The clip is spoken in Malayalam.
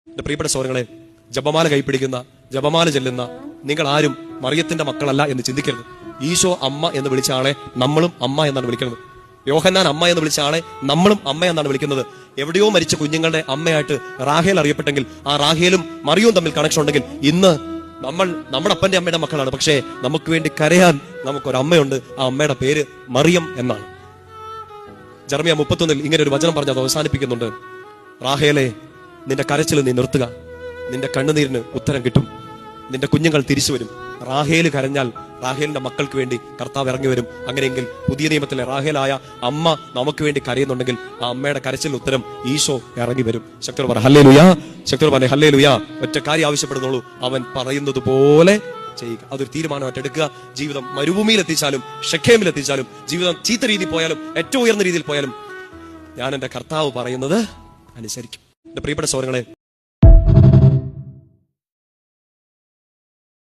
എന്റെ പ്രിയപ്പെട്ട സഹോദരങ്ങളെ, ജപമാല കൈപ്പിടിക്കുന്ന, ജപമാല ചെല്ലുന്ന നിങ്ങൾ ആരും മറിയത്തിന്റെ മക്കളല്ല എന്ന് ചിന്തിക്കരുത്. ഈശോ അമ്മ എന്ന് വിളിച്ച ആളെ നമ്മളും അമ്മ എന്നാണ് വിളിക്കുന്നത്. യോഹന്നാൻ അമ്മ എന്ന് വിളിച്ച ആളെ നമ്മളും അമ്മ എന്നാണ് വിളിക്കുന്നത്. എവിടെയോ മരിച്ച കുഞ്ഞുങ്ങളുടെ അമ്മയായിട്ട് റാഹേൽ അറിയപ്പെട്ടെങ്കിൽ ആ റാഹേലും മറിയവും തമ്മിൽ കണക്ഷൻ ഉണ്ടെങ്കിൽ ഇന്ന് നമ്മൾ നമ്മുടെ അപ്പന്റെ അമ്മയുടെ മക്കളാണ്. പക്ഷേ നമുക്ക് വേണ്ടി കരയാൻ നമുക്കൊരമ്മയുണ്ട്. ആ അമ്മയുടെ പേര് മറിയം എന്നാണ്. ജെറമ്യാ 31 ഇങ്ങനെ ഒരു വചനം പറഞ്ഞ് അത് അവസാനിപ്പിക്കുന്നുണ്ട്. റാഹേലെ, നിന്റെ കരച്ചിൽ നീ നിർത്തുക, നിന്റെ കണ്ണുനീരിന് ഉത്തരം കിട്ടും, നിന്റെ കുഞ്ഞുങ്ങൾ തിരിച്ചു വരും. റാഹേല് കരഞ്ഞാൽ റാഹേലിന്റെ മക്കൾക്ക് വേണ്ടി കർത്താവ് ഇറങ്ങി വരും. അങ്ങനെയെങ്കിൽ പുതിയ നിയമത്തിലെ റാഹേലായ അമ്മ നമുക്ക് വേണ്ടി കരയുന്നുണ്ടെങ്കിൽ ആ അമ്മയുടെ കരച്ചിൽ ഉത്തരം ഈശോ ഇറങ്ങി വരും. ശക്തർ പറ ഹല്ലേലൂയാ, ശക്തർ പറ ഹല്ലേലൂയാ. ഒറ്റ കാര്യം ആവശ്യപ്പെടുന്നുള്ളൂ, അവൻ പറയുന്നത് പോലെ ചെയ്യുക. അതൊരു തീരുമാനമായിട്ട് എടുക്കുക. ജീവിതം മരുഭൂമിയിൽ എത്തിച്ചാലും ഷെഖേമിൽ എത്തിച്ചാലും, ജീവിതം ചീത്ത രീതിയിൽ പോയാലും ഏറ്റവും ഉയർന്ന രീതിയിൽ പോയാലും ഞാൻ എന്റെ കർത്താവ് പറയുന്നത് അനുസരിക്കും. എന്റെ പ്രിയപ്പെട്ട സഹോദരങ്ങളെ,